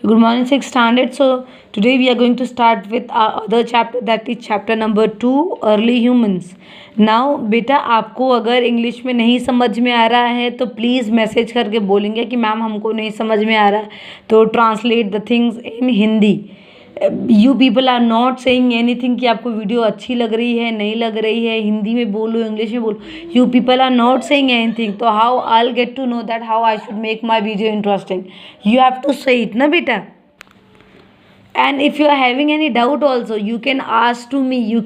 Good morning, sixth standard. So today we are going to start with our other chapter, that is chapter number 2, early humans. Now बेटा आपको अगर English में नहीं समझ में आ रहा है तो प्लीज़ मैसेज करके बोलेंगे कि मैम हमको नहीं समझ में आ रहा है, तो translate the things in Hindi. You people are not saying anything कि आपको वीडियो अच्छी लग रही है नहीं लग रही है, हिंदी में बोलो इंग्लिश में बोलो. You people are not saying anything, तो how I will get to know that how I should make my video interesting. You have to say it ना बेटा. And if you are having any doubt also, you can ask to me, you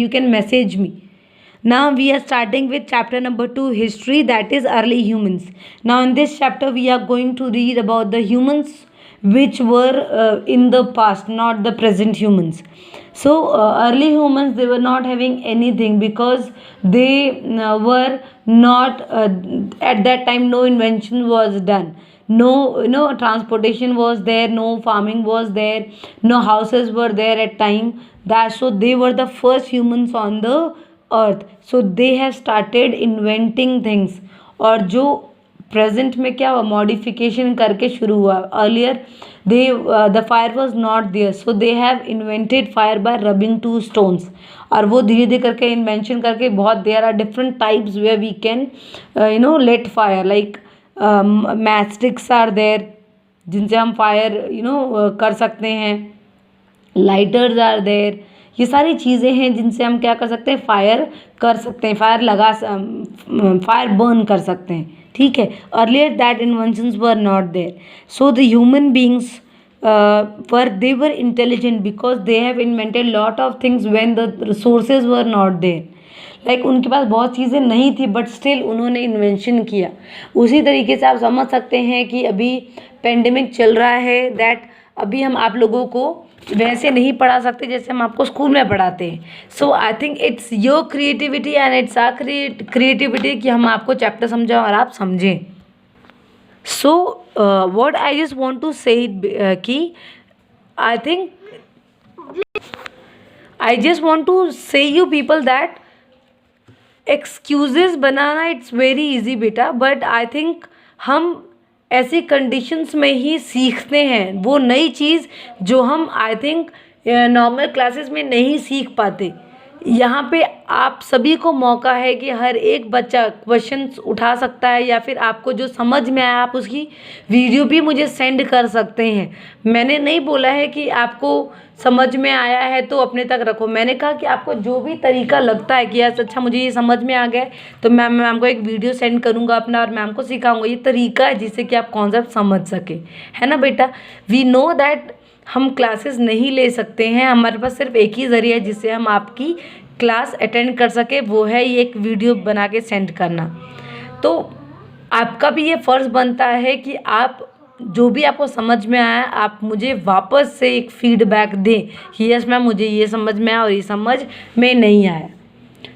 can message me. Now we are starting with chapter number 2, history, that is early humans. Now in this chapter we are going to read about the humans which were in the past, not the present humans. So early humans, they were not having anything because they were not at that time no invention was done. No transportation was there, no farming was there, no houses were there at time. That so they were the first humans on the earth. So they have started inventing things. और जो present में क्या हुआ, modification करके शुरू हुआ. Earlier they the fire was not there, so they have invented fire by rubbing two stones. और वो धीरे धीरे करके इन्वेंशन करके बहुत there are different types where we can let fire, like match sticks are there जिनसे हम fire कर सकते हैं. Lighters are there. ये सारी चीज़ें हैं जिनसे हम क्या कर सकते हैं, फायर कर सकते हैं, फायर बर्न कर सकते हैं. ठीक है. Earlier that inventions were not there. So the human beings they were intelligent because they have invented lot of things when the resources were not there. Like उनके पास बहुत चीज़ें नहीं थी बट स्टिल उन्होंने इन्वेंशन किया. उसी तरीके से आप समझ सकते हैं कि अभी पेंडेमिक चल रहा है, दैट अभी हम आप लोगों को वैसे नहीं पढ़ा सकते जैसे हम आपको स्कूल में पढ़ाते हैं. So I think it's your creativity and it's our creativity कि हम आपको चैप्टर समझाएं और आप समझें. So what I just want to say कि I think I just want to say you people that excuses बनाना इट्स वेरी इजी बेटा, बट आई थिंक हम ऐसी कंडीशंस में ही सीखते हैं वो नई चीज़ जो हम आई थिंक नॉर्मल क्लासेस में नहीं सीख पाते. यहाँ पे आप सभी को मौका है कि हर एक बच्चा क्वेश्चंस उठा सकता है या फिर आपको जो समझ में आया आप उसकी वीडियो भी मुझे सेंड कर सकते हैं. मैंने नहीं बोला है कि आपको समझ में आया है तो अपने तक रखो. मैंने कहा कि आपको जो भी तरीका लगता है कि यार अच्छा मुझे ये समझ में आ गया तो मैम को एक वीडियो सेंड करूँगा अपना और मैम को सिखाऊंगा. ये तरीका है जिससे कि आप कॉन्सेप्ट समझ सके, है ना बेटा. वी नो दैट हम क्लासेस नहीं ले सकते हैं, हमारे पास सिर्फ एक ही ज़रिया है जिससे हम आपकी क्लास अटेंड कर सके, वो है ये एक वीडियो बना के सेंड करना. तो आपका भी ये फ़र्ज़ बनता है कि आप जो भी आपको समझ में आया आप मुझे वापस से एक फीडबैक दें कि यस मैम मुझे ये समझ में आया और ये समझ में नहीं आया.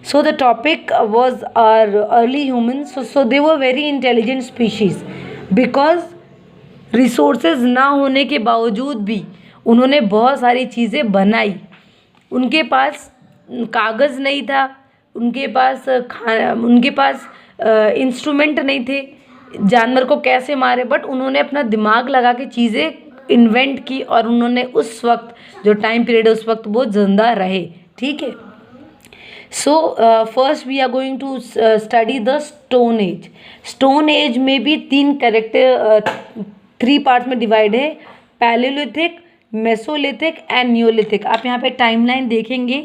So the topic was our early humans. So they were very intelligent species because resources ना होने के बावजूद भी उन्होंने बहुत सारी चीज़ें बनाई. उनके पास कागज़ नहीं था, उनके पास इंस्ट्रूमेंट नहीं थे जानवर को कैसे मारे, बट उन्होंने अपना दिमाग लगा के चीज़ें इन्वेंट की और उन्होंने उस वक्त जो टाइम पीरियड है उस वक्त वो जिंदा रहे. ठीक है. So first we are going to study the stone age. Stone age में भी 3 पार्ट्स में डिवाइड है, पैलेयोलिथिक, मेसोलिथिक एंड न्यूलिथिक. आप यहाँ पे टाइमलाइन देखेंगे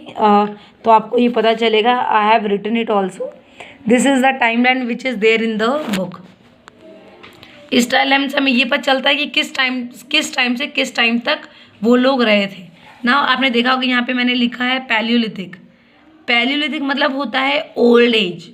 तो आपको ये पता चलेगा. I have written it also. This is the timeline which is there in the book. इस टाइमलाइन से हमें ये पता चलता है कि किस टाइम से किस टाइम तक वो लोग रहे थे. ना आपने देखा होगा यहाँ पे मैंने लिखा है पैलेयोलिथिक. पैलेयोलिथिक मतलब होता है ओल्ड एज.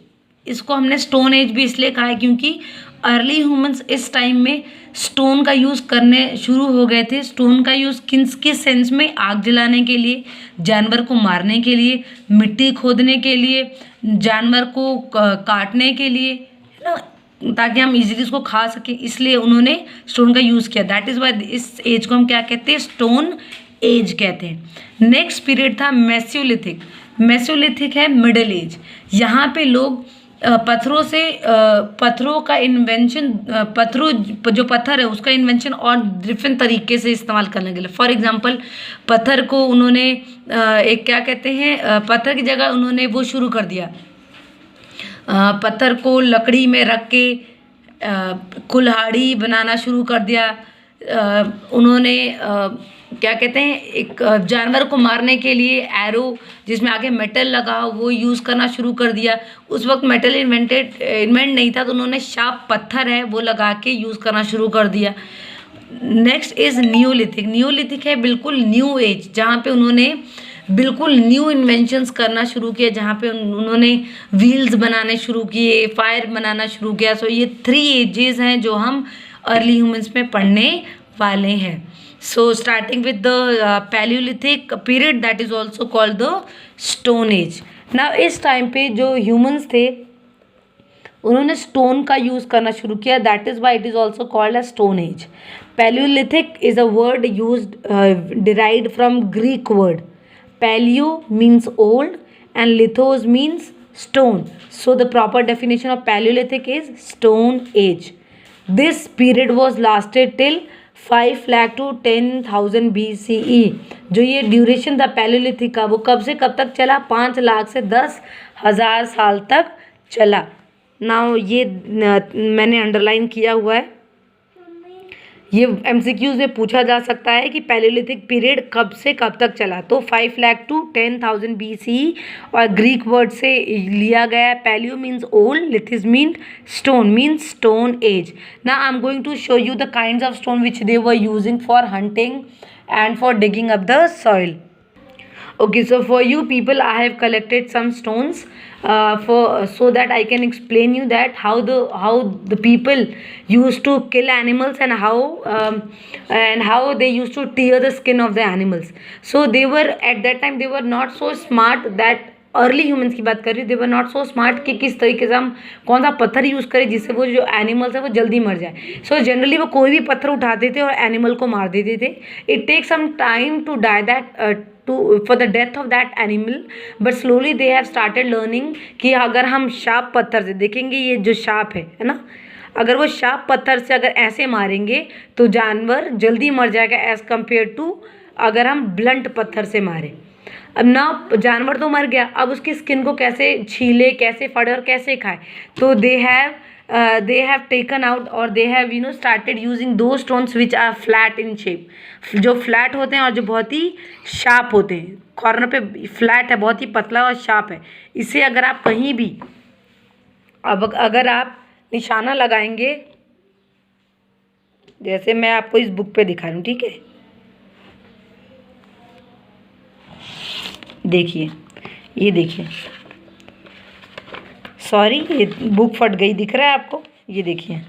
इसको हमने स्टोन एज भी इसलिए कहा है क्योंकि अर्ली ह्यूमंस इस टाइम में स्टोन का यूज़ करने शुरू हो गए थे. स्टोन का यूज़ किस सेंस में, आग जलाने के लिए, जानवर को मारने के लिए, मिट्टी खोदने के लिए, जानवर को काटने के लिए, है ना, ताकि हम इजीली उसको खा सकें, इसलिए उन्होंने स्टोन का यूज़ किया. दैट इज़ वाई इस एज को हम क्या कहते हैं, स्टोन एज कहते हैं. नेक्स्ट पीरियड था मेसोलिथिक. मेसोलिथिक है मिडल एज. यहाँ पे लोग पत्थरों का इन्वेंशन, जो पत्थर है उसका इन्वेंशन और डिफरेंट तरीके से इस्तेमाल करने के लिए। फॉर एग्जांपल पत्थर को उन्होंने एक क्या कहते हैं, पत्थर की जगह उन्होंने वो शुरू कर दिया, पत्थर को लकड़ी में रख के कुल्हाड़ी बनाना शुरू कर दिया। उन्होंने क्या कहते हैं, एक जानवर को मारने के लिए एरो जिसमें आगे मेटल लगा हो वो यूज़ करना शुरू कर दिया। उस वक्त मेटल इन्वेंट नहीं था, तो उन्होंने शार्प पत्थर है वो लगा के यूज़ करना शुरू कर दिया। Next is Neolithic. न्यूलिथिक है बिल्कुल न्यू एज, जहाँ पे उन्होंने बिल्कुल न्यू इन्वेंशंस करना शुरू किया, जहाँ पे उन्होंने व्हील्स बनाने शुरू किए, फायर बनाना शुरू किया। सो ये 3 एजेस हैं जो हम अर्ली ह्यूमंस में पढ़ने वाले हैं। So starting with the Palaeolithic period, that is also called the stone age. ना इस टाइम पे जो ह्यूमंस थे उन्होंने स्टोन का यूज़ करना शुरू किया, that is why it is also called as stone age. Paleolithic is a word used derived from Greek word. Paleo means old and lithos means stone. So the proper definition of Paleolithic is stone age. This period was lasted till 5 lakh to 10,000 BCE. जो ये duration था Palaeolithic का वो कब से कब तक चला? 5 लाख से 10,000 साल तक चला। नाउ ये मैंने अंडरलाइन किया हुआ है, ये MCQs में पूछा जा सकता है कि पैलियोलिथिक पीरियड कब से कब तक चला। तो 5 लाख टू 10,000 BCE और ग्रीक वर्ड से लिया गया है। Paleo means old, lithos mean stone, means stone age. ना I am going to show you the kinds of stone which they were using for hunting and for digging up the soil. Okay, so for you people I have collected some stones so that I can explain you that how the people used to kill animals and how they used to tear the skin of the animals. So they were at that time they were not so smart, that early humans की बात कर रही हूँ, दे were not so smart कि किस तरीके से हम कौन सा पत्थर यूज़ करें जिससे वो जो एनिमल्स है वो जल्दी मर जाए। सो जनरली वो कोई भी पत्थर उठाते थे और एनिमल को मार देते थे। It take some time to die that for the death of that animal, but slowly they have started learning कि अगर हम शार्प पत्थर से देखेंगे, ये जो शार्प है ना, अगर वो शार्प पत्थर से अगर ऐसे मारेंगे तो जानवर जल्दी मर जाएगा एज़ कम्पेयर टू अगर हम ब्लंट पत्थर से मारें। अब ना जानवर तो मर गया, अब उसकी स्किन को कैसे छीले, कैसे फाड़े और कैसे खाए। तो दे हैव टेकन आउट और दे हैव स्टार्टेड यूजिंग दो stones which are flat in shape, जो फ्लैट होते हैं और जो बहुत ही शार्प होते हैं। कॉर्नर पे फ्लैट है, बहुत ही पतला और शार्प है। इसे अगर आप कहीं भी अगर आप निशाना लगाएंगे, जैसे मैं आपको इस बुक पे दिखा रही हूँ, ठीक है, देखिए, ये देखिए, सॉरी ये बुक फट गई, दिख रहा है आपको? ये देखिए,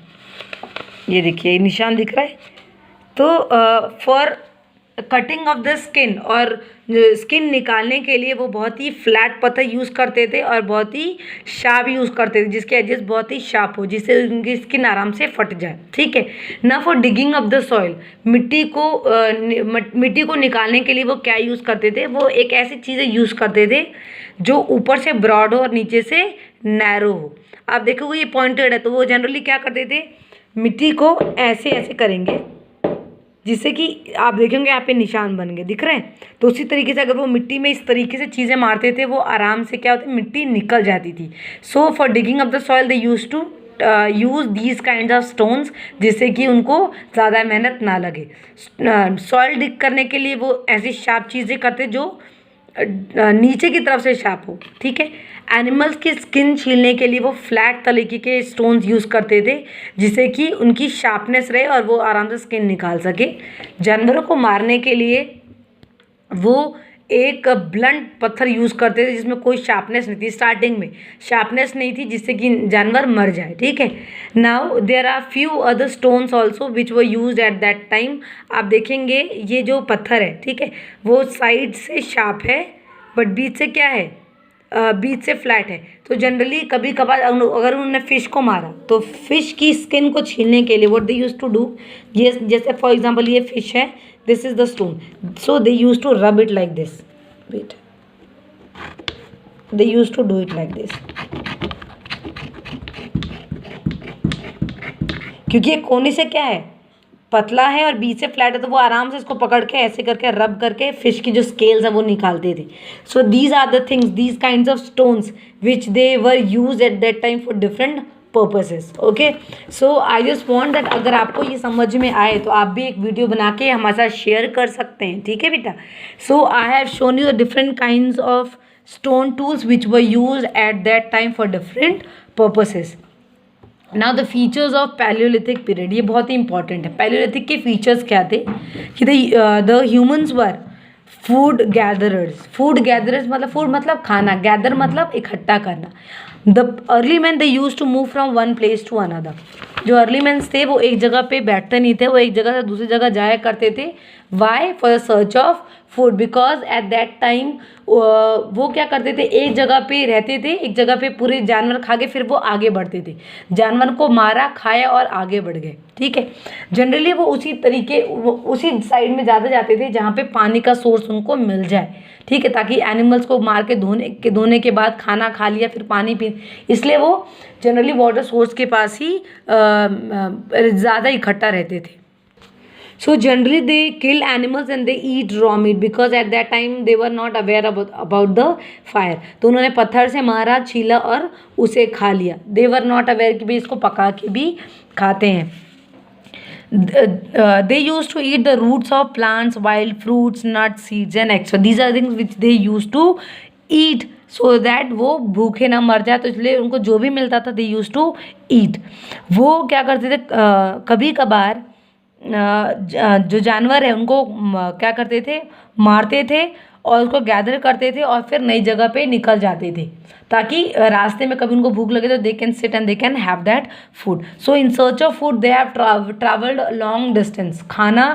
ये देखिए निशान दिख रहा है। तो for cutting of the skin, और स्किन निकालने के लिए वो बहुत ही फ्लैट पत्थर यूज़ करते थे और बहुत ही शार्प यूज़ करते थे, जिसके एजेस बहुत ही शार्प हो, जिससे उनकी स्किन आराम से फट जाए, ठीक है ना। For digging of the soil, मिट्टी को निकालने के लिए वो क्या यूज़ करते थे? वो एक ऐसी चीज़ें यूज़ करते थे जो ऊपर से ब्रॉड हो और नीचे से नैरो हो। आप देखोगे ये पॉइंटेड है, तो वो जनरली क्या करते थे, मिट्टी को ऐसे ऐसे करेंगे, जिससे कि आप देखेंगे यहाँ पे निशान बन गए, दिख रहे हैं। तो उसी तरीके से अगर वो मिट्टी में इस तरीके से चीज़ें मारते थे, वो आराम से क्या होता है, मिट्टी निकल जाती थी। So for digging of the soil they use to use these kind of stones, जिससे कि उनको ज़्यादा मेहनत ना लगे। सॉइल डिग करने के लिए वो ऐसी शार्प चीज़ें करते जो नीचे की तरफ से शार्प हो, ठीक है। एनिमल्स की स्किन छीलने के लिए वो फ्लैट तरीके के स्टोन्स यूज़ करते थे, जिससे कि उनकी शार्पनेस रहे और वो आराम से स्किन निकाल सके। जानवरों को मारने के लिए वो एक ब्लंट पत्थर यूज़ करते थे जिसमें कोई शार्पनेस नहीं थी, स्टार्टिंग में शार्पनेस नहीं थी, जिससे कि जानवर मर जाए, ठीक है। Now there are few other stones also which were use at that time. आप देखेंगे ये जो पत्थर है, ठीक है, वो साइड से शार्प है बट बीच से क्या है, बीच से फ्लैट है। तो जनरली कभी कभार अगर उन्होंने फ़िश को मारा तो फ़िश की स्किन को छीलने के लिए what they use to do, ये जैसे फॉर एग्जांपल ये फ़िश है, this is the stone, so they use to rub it like this, wait, they use to do it like this, क्योंकि ये कोने से क्या है, पतला है और बीच से फ्लैट है, तो वो आराम से इसको पकड़ के ऐसे करके रब करके फिश की जो स्केल्स है वो निकालते थे. So these are the things, these kinds of stones which they were use at that time for different purposes. Okay, so I just want that अगर आपको ये समझ में आए तो आप भी एक वीडियो बना के हमारे साथ शेयर कर सकते हैं. ठीक है बेटा. So I have shown you the different kinds of stone tools which were use at that time for different purposes. Now the features of palaeolithic period, ये बहुत ही इंपॉर्टेंट है. पैलियोलिथिक के फीचर्स क्या थे कि the humans were food gatherers. Food gatherers मतलब food मतलब खाना, गैदर मतलब इकट्ठा करना. The early man they use to move from one place to another. जो अर्ली मैन्स थे वो एक जगह पे बैठते नहीं थे, वो एक जगह से दूसरी जगह जाया करते थे. Why? For the search of food, because at that time वो क्या करते थे, एक जगह पे रहते थे, एक जगह पे पूरे जानवर खा के फिर वो आगे बढ़ते थे. जानवर को मारा, खाया और आगे बढ़ गए. ठीक है. जनरली वो उसी साइड में ज़्यादा जाते थे जहाँ पे पानी का सोर्स उनको मिल जाए. ठीक है, ताकि एनिमल्स को मार के धोने के बाद खाना खा लिया, फिर पानी पी, इसलिए वो जनरली वाटर सोर्स के पास ही ज़्यादा इकट्ठा रहते थे. So generally they kill animals and they eat raw meat because at that time they were not aware about the fire. तो उन्होंने पत्थर से मारा, छीला और उसे खा लिया. They were not aware कि भाई इसको पका के भी खाते हैं. They used to eat the roots of plants, wild fruits, nuts, seeds and eggs. So these are things which they used to eat so that वो भूखे ना मर जाए. तो इसलिए उनको जो भी मिलता था they used to eat. वो क्या करते थे, कभी कभार जो जानवर है उनको क्या करते थे, मारते थे और उसको गैदर करते थे और फिर नई जगह पे निकल जाते थे, ताकि रास्ते में कभी उनको भूख लगे तो they can sit and they can have that food. So in search of food they have travelled long distance. खाना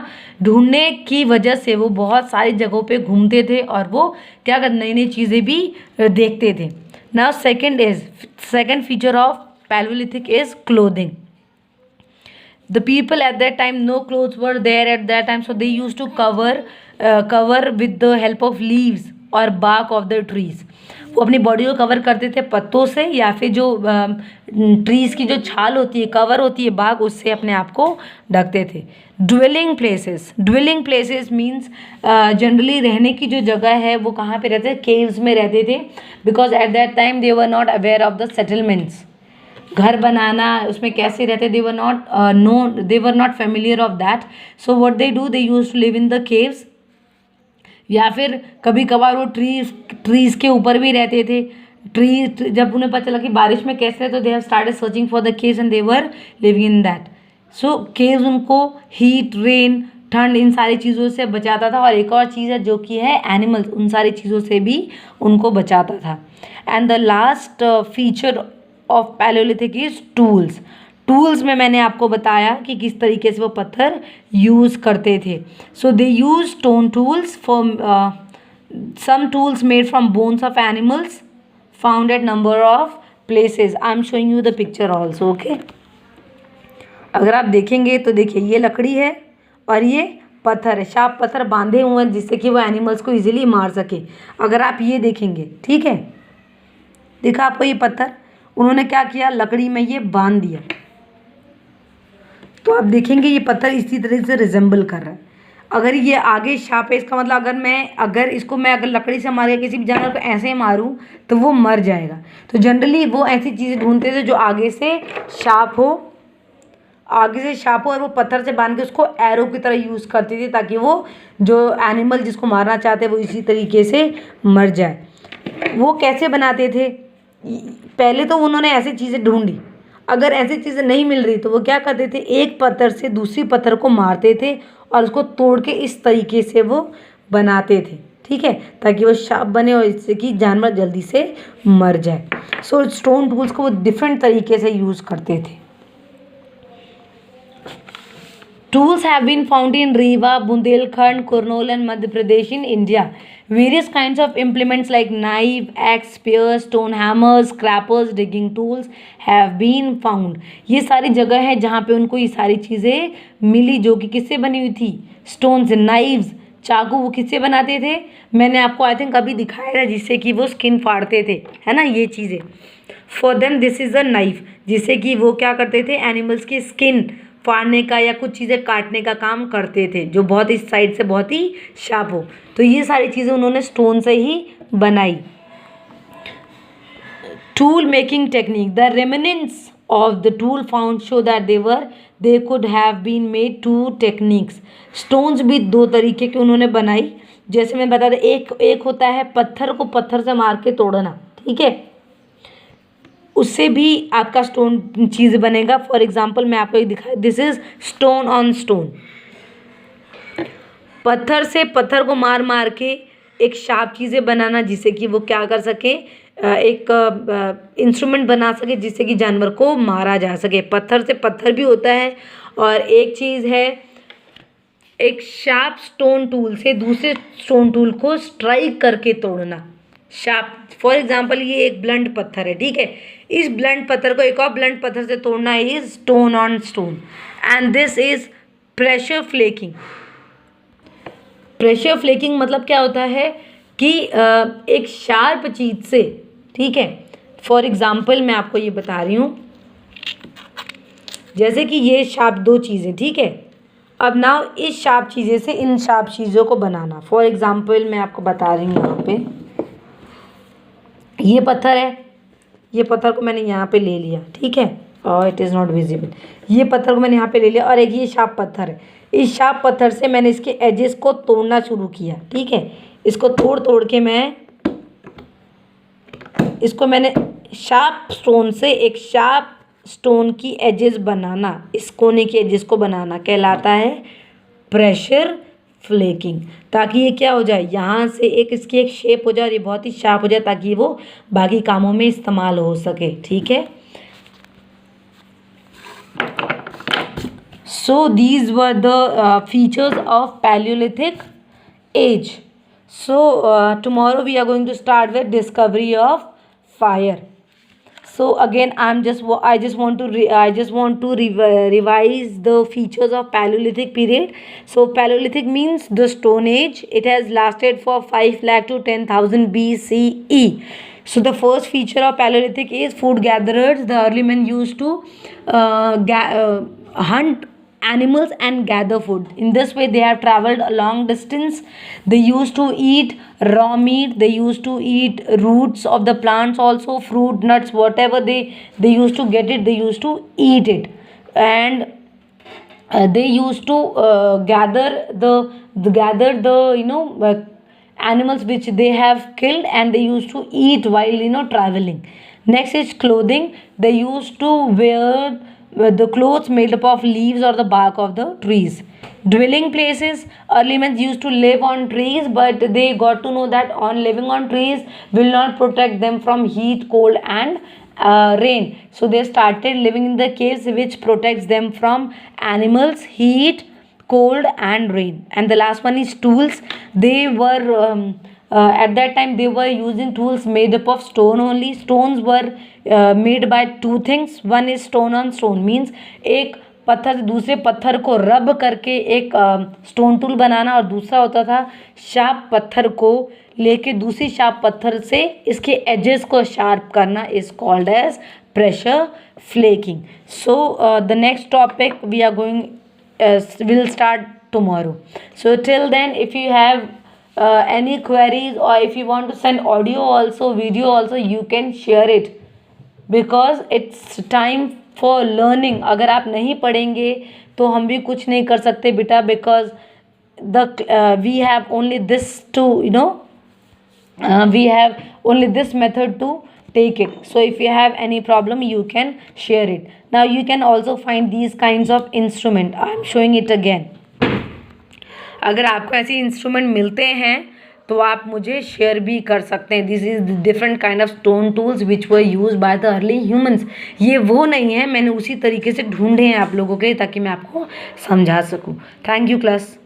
ढूंढने की वजह से वो बहुत सारी जगहों पे घूमते थे और वो क्या कर नई नई चीज़ें भी देखते थे. Now second feature of Palaeolithic is clothing. The people at that time, no clothes were there at that time, so they used to cover with the help of leaves और bark of the trees. वो अपनी body को cover करते थे पत्तों से या फिर जो ट्रीज़ की जो छाल होती है, कवर होती है, बाग, उससे अपने आप को ढकते थे. ड्वेलिंग प्लेसेस मीन्स जनरली रहने की जो जगह है वो कहाँ पे रहते थे, केव्स में रहते थे. Because at that time they were not aware of the settlements. घर बनाना, उसमें कैसे रहते, they were not familiar of that. So what they do, they use to live in the caves. या फिर कभी कभार वो ट्रीज़ के ऊपर भी रहते थे. जब उन्हें पता चला कि बारिश में कैसे है तो दे have started searching for the caves and they were living in that. So caves उनको हीट, रेन, ठंड, इन सारी चीज़ों से बचाता था. और एक और चीज़ है जो कि है एनिमल्स, उन सारी चीज़ों से भी उनको बचाता था. And the last feature of Palaeolithic is tools में मैंने आपको बताया कि किस तरीके से वो पत्थर यूज़ करते थे. So they use stone tools for some tools made from bones of animals found at number of places. I am showing you the picture also. Okay, अगर आप देखेंगे तो देखिए ये लकड़ी है और ये पत्थर है, शार्प पत्थर बांधे हुए हैं जिससे कि वो एनिमल्स को इजीली मार सके. अगर आप ये देखेंगे, ठीक है, देखा आपको ये पत्थर उन्होंने क्या किया, लकड़ी में ये बांध दिया. तो आप देखेंगे ये पत्थर इसी तरह से रिजेंबल कर रहा है. अगर ये आगे शार्प है, इसका मतलब अगर इसको मैं लकड़ी से मार के किसी भी जानवर को ऐसे मारूं तो वो मर जाएगा. तो जनरली वो ऐसी चीज़ें ढूंढते थे जो आगे से शार्प हो और वो पत्थर से बांध के उसको एरो की तरह यूज़ करते थे, ताकि वो जो एनिमल जिसको मारना चाहते वो इसी तरीके से मर जाए. वो कैसे बनाते थे, पहले तो उन्होंने ऐसी चीज़ें ढूंढी. अगर ऐसी चीज़ें नहीं मिल रही तो वो क्या करते थे, एक पत्थर से दूसरी पत्थर को मारते थे और उसको तोड़ के इस तरीके से वो बनाते थे. ठीक है, ताकि वो शार्प बने और इससे कि जानवर जल्दी से मर जाए. सो स्टोन टूल्स को वो डिफरेंट तरीके से यूज़ करते थे. Tools have been found in Rewa, Bundelkhand, Kurnool and Madhya Pradesh in India. Various kinds of implements like knife, axe, spears, stone hammers, scrapers, digging tools have been found. ये सारी जगह है जहाँ पे उनको ये सारी चीज़ें मिली जो कि किससे बनी हुई थी, स्टोन से. नाइव्स, चाकू, वो किससे बनाते थे, मैंने आपको आई थिंक अभी दिखाया था, जिससे कि वो स्किन फाड़ते थे, है ना, ये चीज़ें. For them this is a knife, जिससे कि वो क्या करते थे, एनिमल्स की स्किन फाड़ने का या कुछ चीज़ें काटने का काम करते थे, जो बहुत इस साइड से बहुत ही शार्प हो। तो ये सारी चीज़ें उन्होंने स्टोन से ही बनाई। Tool making technique, the remnants of the tool found show that they could have been made two techniques. Stones भी दो तरीके के उन्होंने बनाई। जैसे मैं बता दें, एक होता है पत्थर को पत्थर से मार के तोड़ना, ठीक है, उससे भी आपका स्टोन चीज़ बनेगा। फॉर एग्जाम्पल मैं आपको एक दिखाई, this is stone on stone. पत्थर से पत्थर को मार मार के एक शार्प चीज़ें बनाना, जिससे कि वो क्या कर सके, एक इंस्ट्रूमेंट बना सके जिससे कि जानवर को मारा जा सके। पत्थर से पत्थर भी होता है। और एक चीज़ है, एक शार्प स्टोन टूल से दूसरे स्टोन टूल को स्ट्राइक करके तोड़ना। शार्प, फॉर एग्जाम्पल ये एक ब्लंट पत्थर है, ठीक है, इस ब्लंट पत्थर को एक और ब्लंट पत्थर से तोड़ना is stone on stone. And this is pressure flaking. Pressure flaking मतलब क्या होता है कि एक शार्प चीज़ से, ठीक है, फॉर एग्जाम्पल मैं आपको ये बता रही हूँ, जैसे कि ये शार्प दो चीज़ें, ठीक है, अब नाउ इस शार्प चीज़ें से इन शार्प चीज़ों को बनाना। फॉर एग्जाम्पल मैं आपको बता रही हूँ, यहाँ पे ये पत्थर है, ये पत्थर को मैंने यहाँ पे ले लिया, ठीक है, और इट इज़ नॉट विजिबल। ये पत्थर को मैंने यहाँ पे ले लिया और एक ये शार्प पत्थर है। इस शार्प पत्थर से मैंने इसके एजेस को तोड़ना शुरू किया, ठीक है, इसको तोड़ तोड़ के मैंने शार्प स्टोन से एक शार्प स्टोन की एजेस बनाना, इस कोने की एजेस को बनाना कहलाता है प्रेशर फ्लेकिंग। ताकि ये क्या हो जाए, यहाँ से एक इसकी एक शेप हो जाए और ये बहुत ही शार्प हो जाए, ताकि वो बाकी कामों में इस्तेमाल हो सके, ठीक है। So these were the features of palaeolithic age. So tomorrow we are going to start with discovery of fire. So again I just want to revise the features of Paleolithic period. So Paleolithic means the Stone Age. It has lasted for 5 lakh to 10,000 BCE. So the first feature of Paleolithic is food gatherers. The early men used to hunt animals and gather food. In this way they have traveled a long distance. They used to eat raw meat, they used to eat roots of the plants, also fruit, nuts, whatever they used to get it, they used to eat it. And they used to gather the animals which they have killed, and they used to eat while traveling. Next is clothing. They used to wear the clothes made up of leaves or the bark of the trees. Dwelling places, early men used to live on trees, but they got to know that on living on trees will not protect them from heat, cold and rain. So they started living in the caves, which protects them from animals, heat, cold and rain. And the last one is tools. They were at that time they were using tools made up of stone only. Stones were made by two things. One is stone on stone, means एक पत्थर से दूसरे पत्थर को रब करके एक stone tool बनाना, और दूसरा होता था शार्प पत्थर को लेके दूसरी शार्प पत्थर से इसके एजेस को शार्प करना, is called edge pressure flaking. So the next topic we are going will start tomorrow. So till then, if you have any queries, or if you want to send audio also, video also, you can share it, because it's time for learning. अगर आप नहीं पढ़ेंगे तो हम भी कुछ नहीं कर सकते बेटा, because we have only this to we have only this method to take it. So if you have any problem, you can share it. Now you can also find these kinds of instrument. I am showing it again. अगर आपको ऐसे instrument मिलते हैं तो आप मुझे share भी कर सकते हैं. This is different kind of stone tools which were use by the early humans. ये वो नहीं है, मैंने उसी तरीके से ढूंढे हैं आप लोगों के, ताकि मैं आपको समझा सकूं. Thank you class.